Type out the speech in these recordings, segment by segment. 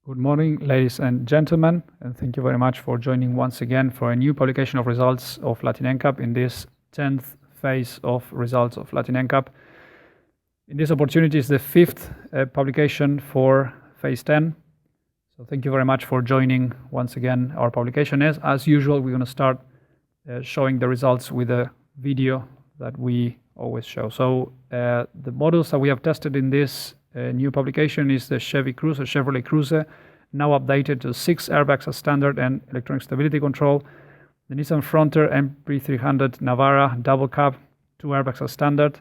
Good morning, ladies and gentlemen, and thank you very much for joining once again for a new publication of results of LatinNCAP in this 10th phase of results of LatinNCAP. In this opportunity is the fifth publication for phase 10. So thank you very much for joining once again our publication. As usual, we're going to start showing the results with a video that we always show. So the models that we have tested in this new publication is the Chevrolet Cruze, now updated to 6 airbags as standard and electronic stability control. The Nissan Frontier MP300 Navara double cab, 2 airbags as standard,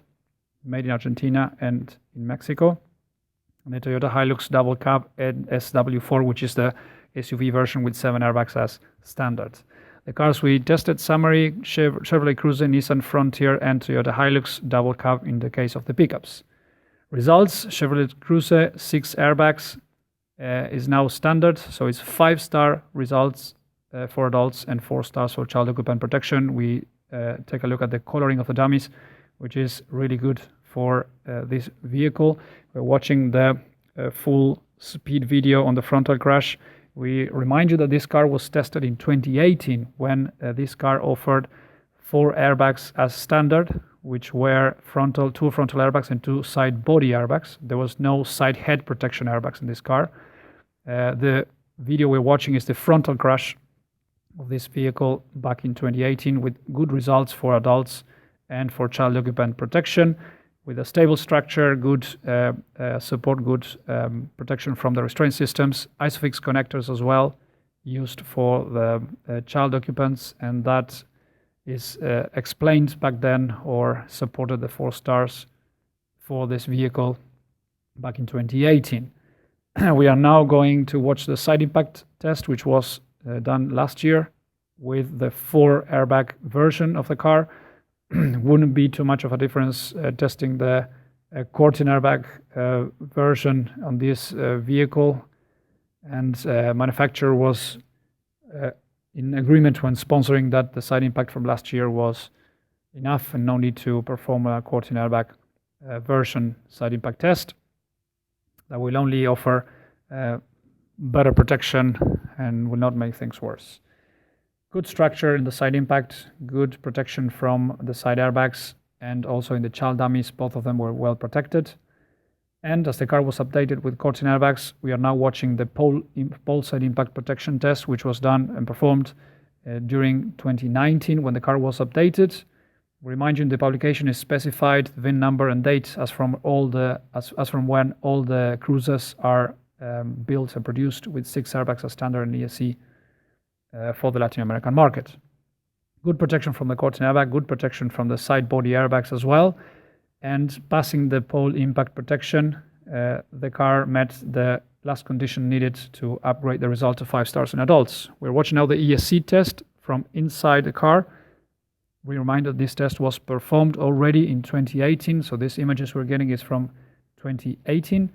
made in Argentina and in Mexico. And the Toyota Hilux double cab and SW4, which is the SUV version with 7 airbags as standard. The cars we tested: summary: Chevrolet Cruze, Nissan Frontier, and Toyota Hilux double cab in the case of the pickups. Results: Chevrolet Cruze 6 airbags is now standard, so it's 5-star results for adults and 4 stars for child occupant protection. We take a look at the coloring of the dummies, which is really good for this vehicle. We're watching the full speed video on the frontal crash. We remind you that this car was tested in 2018 when this car offered 4 airbags as standard, which were two frontal airbags and 2 side body airbags. There was no side head protection airbags in this car. The video we're watching is the frontal crash of this vehicle back in 2018 with good results for adults and for child occupant protection, with a stable structure, good support, good protection from the restraint systems, ISOFIX connectors as well, used for the child occupants, and that is explained back then or supported the 4 stars for this vehicle back in 2018. We are now going to watch the side impact test, which was done last year with the 4 airbag version of the car. Wouldn't be too much of a difference testing the Cortin airbag version on this vehicle, and manufacturer was in agreement when sponsoring that the side impact from last year was enough and no need to perform a Cortin airbag version side impact test. That will only offer better protection and will not make things worse. Good structure in the side impact, good protection from the side airbags, and also in the child dummies, both of them were well protected. And as the car was updated with Cortin airbags, we are now watching the pole side impact protection test, which was done and performed during 2019 when the car was updated. We remind you, in the publication is specified the VIN number and date as from when all the Cruzes are built and produced with 6 airbags as standard and ESC for the Latin American market. Good protection from the Cortin airbag, good protection from the side body airbags as well, and passing the pole impact protection, the car met the last condition needed to upgrade the result to 5 stars in adults. We're watching now the ESC test from inside the car. We remind that this test was performed already in 2018, so these images we're getting is from 2018,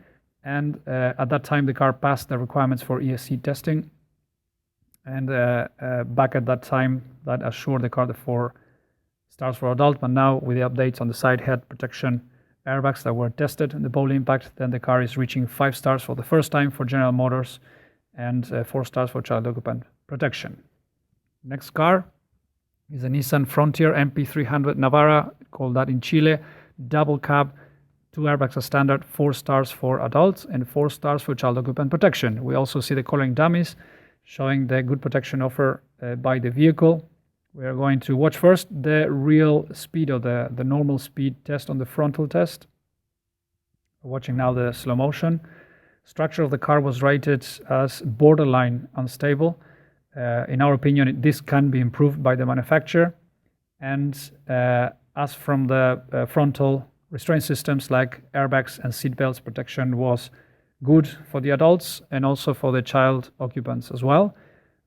and at that time the car passed the requirements for ESC testing, and back at that time that assured the car the 4 stars for adult. But now with the updates on the side head protection airbags that were tested in the pole impact, then the car is reaching 5 stars for the first time for General Motors and 4 stars for child occupant protection. Next car is a Nissan Frontier MP300 Navara, called that in Chile, double cab, 2 airbags as standard, 4 stars for adults and 4 stars for child occupant protection. We also see the coloring dummies showing the good protection offered by the vehicle. We are going to watch first the real speed, or the normal speed test on the frontal test. We're watching now the slow motion. Structure of the car was rated as borderline unstable. In our opinion, this can be improved by the manufacturer. And as from the frontal restraint systems like airbags and seat belts, protection was good for the adults and also for the child occupants as well.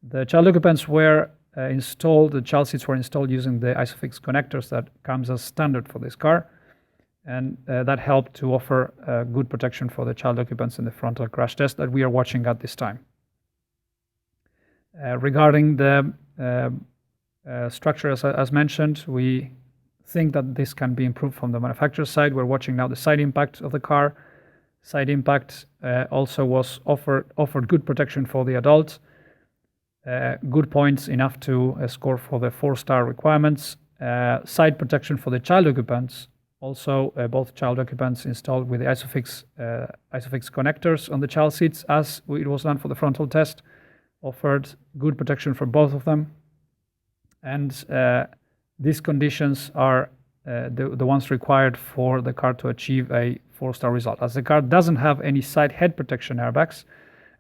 The child occupants were installed, the child seats were installed using the ISOFIX connectors that comes as standard for this car, and that helped to offer good protection for the child occupants in the frontal crash test that we are watching at this time. Regarding the structure, as mentioned, we think that this can be improved from the manufacturer's side. We're watching now the side impact of the car. Side impact also was offered good protection for the adult, good points enough to score for the 4-star requirements. Side protection for the child occupants, also both child occupants installed with the ISOFIX connectors on the child seats, as it was done for the frontal test, offered good protection for both of them. And these conditions are the ones required for the car to achieve a 4-star result. As the car doesn't have any side head protection airbags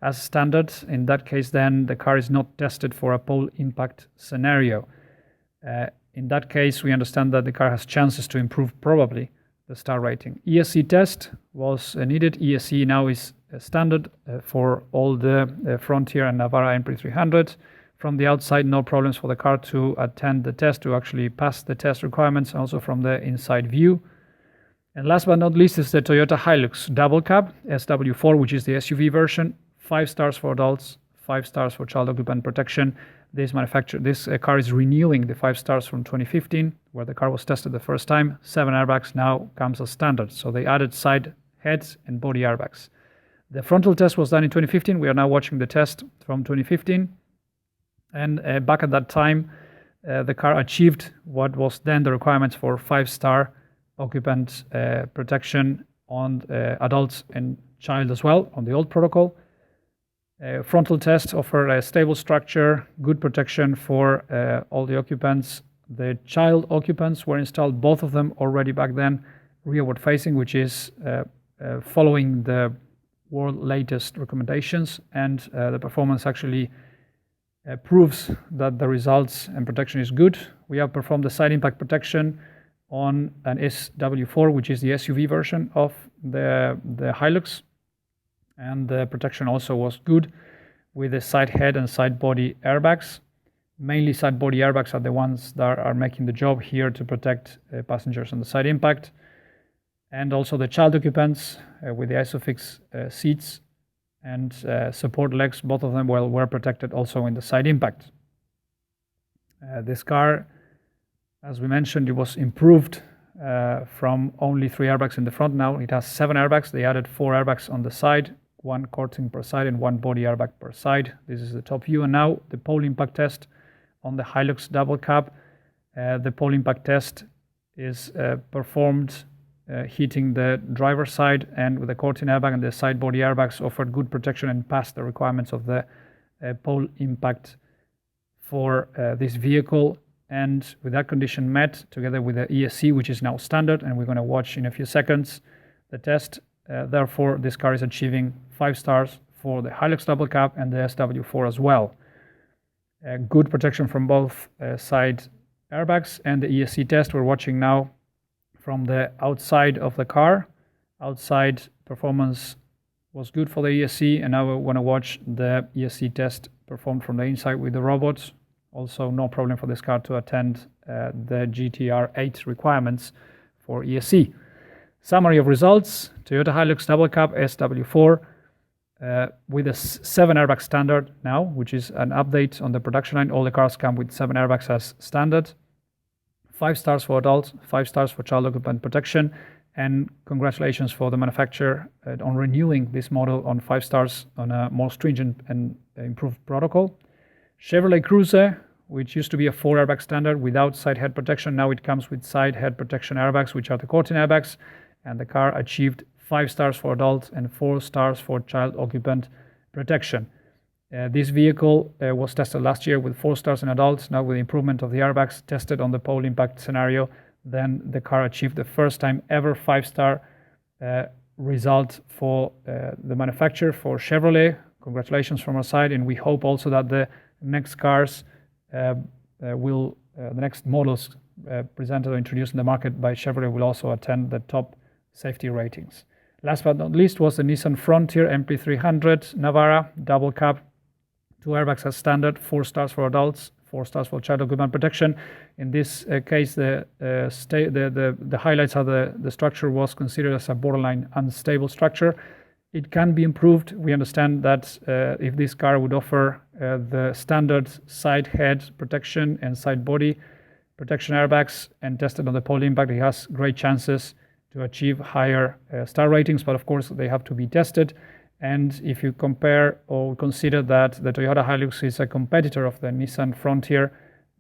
as standard, in that case then the car is not tested for a pole impact scenario. In that case, we understand that the car has chances to improve probably the star rating. ESC test was needed. ESC now is standard for all the Frontier and Navara NP300. From the outside, no problems for the car to attend the test, to actually pass the test requirements, also from the inside view. And last but not least is the Toyota Hilux double cab SW4, which is the SUV version. 5 stars for adults, 5 stars for child occupant protection. This car is renewing the 5 stars from 2015, where the car was tested the first time. 7 airbags now comes as standard. So they added side heads and body airbags. The frontal test was done in 2015. We are now watching the test from 2015. And back at that time, the car achieved what was then the requirements for 5-star occupant protection on adults and child as well on the old protocol. Frontal test offered a stable structure, good protection for all the occupants. The child occupants were installed, both of them already back then, rearward facing, which is following the world latest recommendations, and the performance actually proves that the results and protection is good. We have performed the side impact protection on an SW4, which is the SUV version of the Hilux. And the protection also was good with the side head and side body airbags. Mainly side body airbags are the ones that are making the job here to protect passengers on the side impact. And also the child occupants with the ISOFIX seats and support legs, both of them were protected also in the side impact. This car, as we mentioned, it was improved from only 3 airbags in the front. Now it has 7 airbags. They added 4 airbags on the side, 1 courting per side and 1 body airbag per side. This is the top view. And now the pole impact test on the Hilux double cab. The pole impact test is performed hitting the driver's side, and with the courting airbag and the side body airbags offered good protection and passed the requirements of the pole impact for this vehicle. And with that condition met, together with the ESC, which is now standard, and we're going to watch in a few seconds the test, therefore this car is achieving 5 stars for the Hilux double cab and the SW4 as well. Good protection from both side airbags. And the ESC test we're watching now from the outside of the car. Outside performance was good for the ESC, and now we want to watch the ESC test performed from the inside with the robots. Also no problem for this car to attend the GTR 8 requirements for ESC. Summary of results: Toyota Hilux double cab SW4 with a 7 airbag standard now, which is an update on the production line. All the cars come with 7 airbags as standard. 5 stars for adults, 5 stars for child occupant protection, and congratulations for the manufacturer on renewing this model on 5 stars on a more stringent and improved protocol. Chevrolet Cruze, which used to be a 4 airbag standard without side head protection, now it comes with side head protection airbags, which are the courting airbags, and the car achieved 5 stars for adults and 4 stars for child occupant protection. This vehicle was tested last year with 4 stars in adults. Now with the improvement of the airbags tested on the pole impact scenario, then the car achieved the first time ever 5-star result for the manufacturer, for Chevrolet. Congratulations from our side, and we hope also that the next cars the next models presented or introduced in the market by Chevrolet will also attend the top safety ratings. Last but not least was the Nissan Frontier MP300 Navara double cab. 2 airbags as standard, 4 stars for adults, 4 stars for child occupant protection. In this case, the highlights are the structure was considered as a borderline unstable structure. It can be improved. We understand that if this car would offer the standard side head protection and side body protection airbags and tested on the pole impact, it has great chances to achieve higher star ratings, but of course they have to be tested. And if you compare or consider that the Toyota Hilux is a competitor of the Nissan Frontier,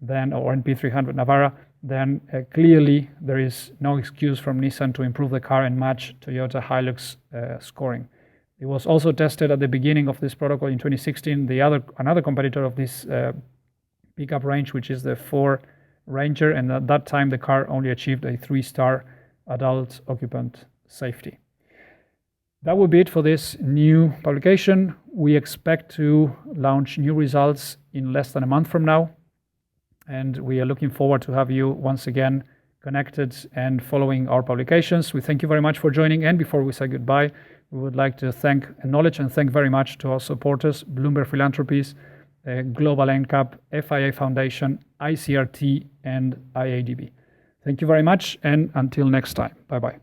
then or NP300 Navara, then clearly there is no excuse from Nissan to improve the car and match Toyota Hilux scoring. It was also tested at the beginning of this protocol in 2016. Another competitor of this pickup range, which is the Ford Ranger, and at that time the car only achieved a 3-star adult occupant safety. That will be it for this new publication. We expect to launch new results in less than a month from now, and we are looking forward to have you once again connected and following our publications. We thank you very much for joining, and before we say goodbye, we would like to acknowledge and thank very much to our supporters, Bloomberg Philanthropies, Global NCAP, FIA Foundation, ICRT, and IADB. Thank you very much, and until next time. Bye-bye.